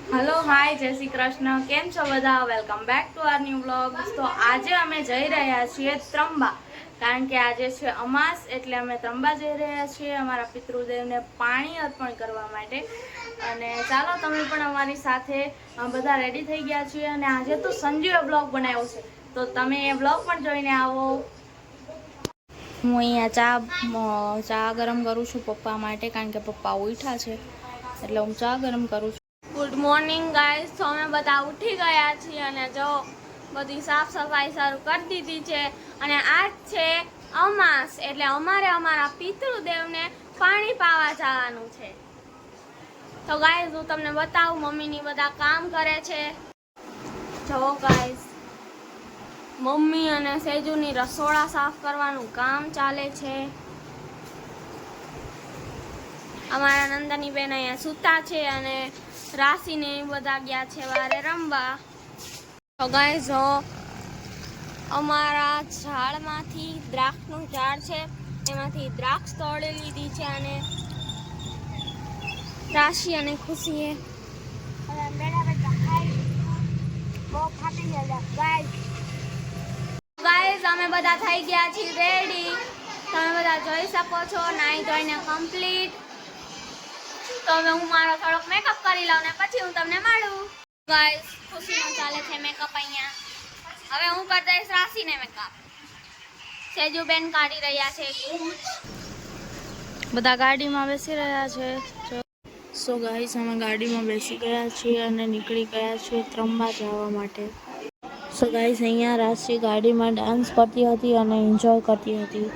Hello hi जय श्री कृष्ण केम छो बधा welcome back to our new vlog. तो आज अमे जई रह्या छीए ત્રંબા कारण के आज छे अमास एटले अमे ત્રંબા जई रह्या छीए अमारा पितृदेवने पाणी अर्पण करवा माटे। अने चालो तमे पण अमारी साथे बधा रेडी थई गया छीए अने आजे तो संजीवे ब्लॉग बनाव्यो छे तो तमे ए ब्लॉग पण जोईने आवो। हूँ अहींया चा गरम करूँ छूँ पप्पा माटे कारण के पप्पा उठ्या छे એટલે હું ચા ગરમ કરું છું। Good morning guys. तो अमे बधा उठी गया छीए अने जो बधी साफ सफाई शरू कर दीधी छे अने आज छे अमास एटले अमारे अमारा पितृदेवने पाणी पावा जवानुं छे। तो गाइस हूँ तमने बताऊं मम्मी नी बधा काम करे छे। जो गाइस मम्मी अने सेजुनी रसोड़ा साफ करवानुं काम चाले छे। अमारा नंदनी बेन अहींया सूता छे अने राशि ने बधा गया छे वारे रमवा। तो गाइस जो अमारा झाड़मांथी द्राक्षનું ઝાડ છે એમાંથી દ્રાક્ષ તોડી લીધી છે અને રાશિ અને ખુશીએ ગાઈસ અમે બધા થઈ ગયા છીએ રેડી। તમે બધા જોઈ શકો છો નાઈ ધોઈને કમ્પ્લીટ। तो हूँ मारो थोड़ोक मेकअप करी लऊं ने पछी हूँ तमने माळुं। गाइस खुशीनो चाले छे मेकअप अहींया। हवे हूँ कर दईश राशि ने मेकअप। सेजू बेन काढी रह्या छे कूच। बधा गाड़ी में बेसी रह्या छे। सो गाइस अमे गाड़ी में बेसी गया छीए अने निकળી गया छे ત્રંબા जवा माटे। सो गाइस अहींया राशि गाड़ी में डांस करती हती अने एन्जॉय करती हती।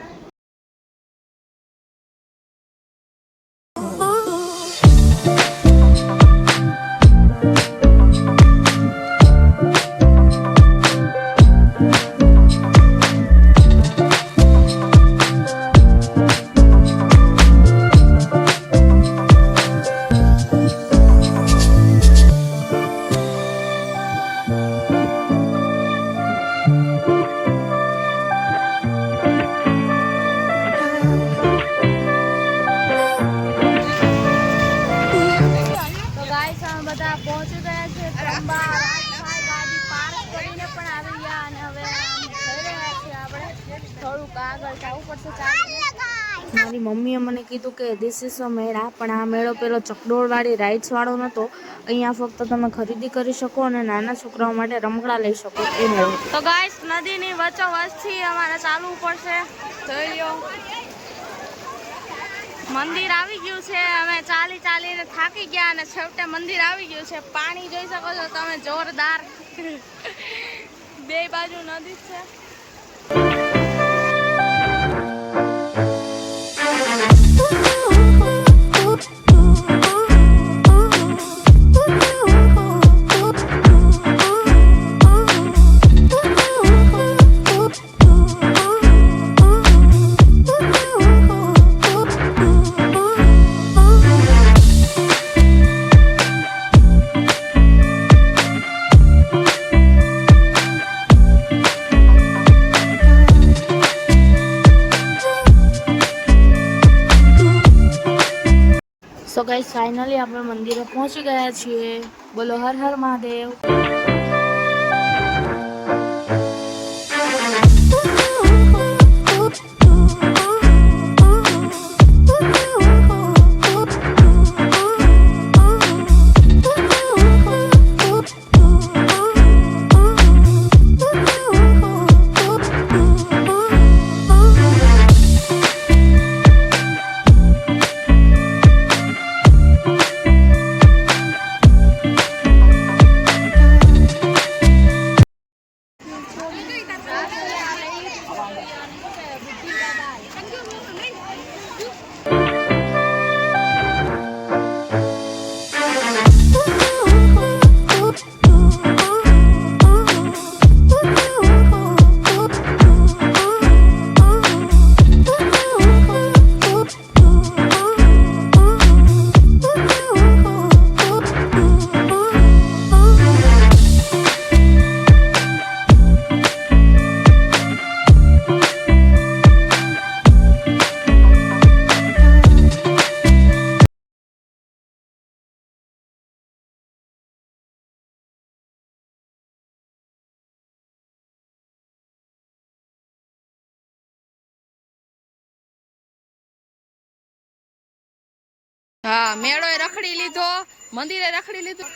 બધા પહોંચી ગયા છે ત્રંબા। રાજભાઈ ગાડી પાર્ક કરીને પણ આવી ગયા અને હવે જઈ રહ્યા છીએ આપણે થોડુંક આગળ જવું પડશે ચાલીને। મારી મમ્મીએ મને કીધું કે ધીસ ઇઝ અ મેળા પણ આ મેળો પેલો ચકડોળવાળી રાઇડ્સ વાળો નહોતો। અહીંયા ફક્ત તમે ખરીદી કરી શકો અને નાના છોકરાઓ માટે રમકડા લઈ શકો એ મેળો। તો ગાઈસ નદીની વચ્ચોવચ્ચથી અમારે ચાલવું પડશે। જોઈ લો मंदिर आवी गयुं छे। अमे चाली चालीने थाकी गया अने छेवटे मंदिर आवी गयुं छे। पाणी जोई शको छो तमे जोरदार बे बाजू नदी छे। तो गाइस फाइनली આપણે મંદિરે પહોંચી ગયા છીએ। બોલો હર હર મહાદેવ। હા, મેળોએ રખડી લીધો, મંદિરે રખડી લીધું.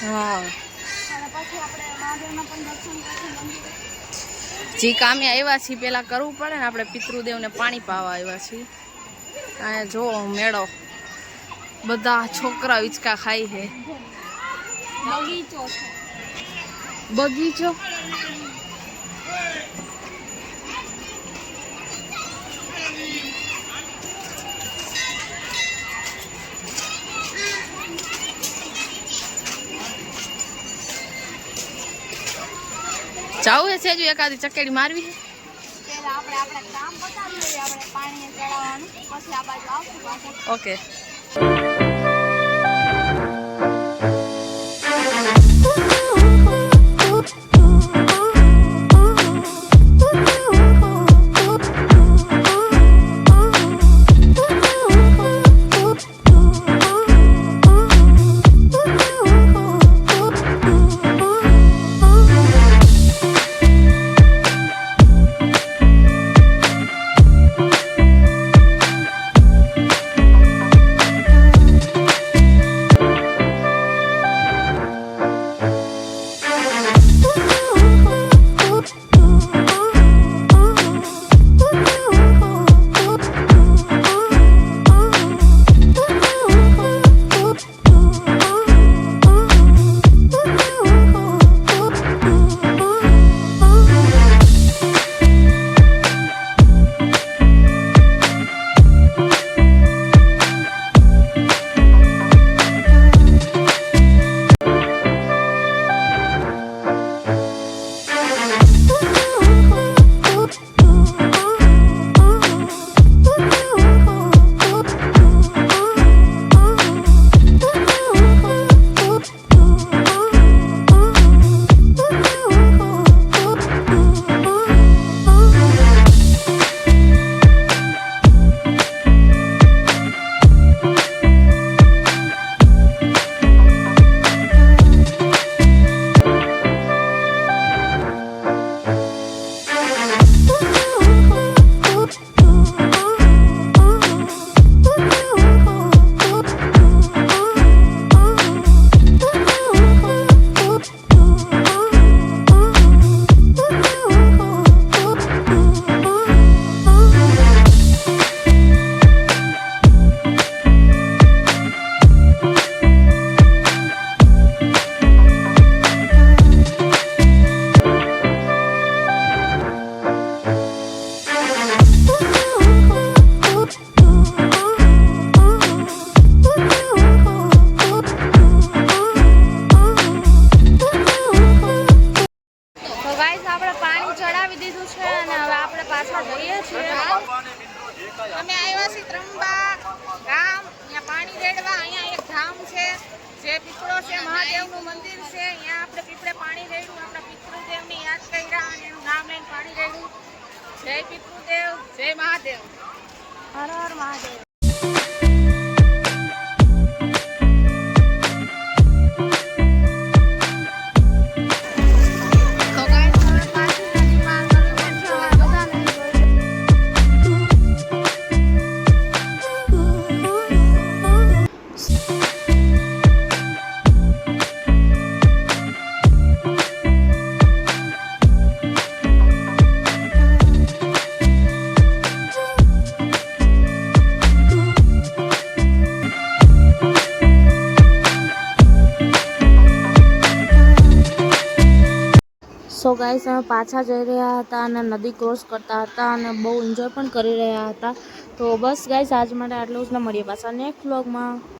હા, જે કામે આવ્યા છીએ પેલા કરવું પડે ને. આપણે પિતૃદેવને પાણી પાવા આવ્યા છીએ. અહીંયા જો મેળો, બધા છોકરા હિંચકા ખાય છે. બગીચો જાવું હે સેજુ એકાદી ચકેડી મારવી છે. ઓકે. અમે આવ્યા છીએ ત્રંબા ગામ. અહીંયા પાણી રેડવા. અહીંયા એક ધામ છે જે પીપળો છે, મહાદેવનું મંદિર છે. અહીંયા આપણે પીપળે પાણી રેડ્યું, આપણા પિતૃદેવને યાદ કર્યા અને એનું નામ લઈને પાણી રેડ્યું. જય પિતૃદેવ, જય મહાદેવ, હર હર મહાદેવ. સો ગાઈસ, અમે પાછા જઈ રહ્યા હતા અને નદી ક્રોસ કરતા હતા અને બહુ એન્જોય પણ કરી રહ્યા હતા. તો બસ ગાઈસ, આજ માટે આટલું જ. ને મળીએ પાછા નેક્સ્ટ વ્લોગમાં.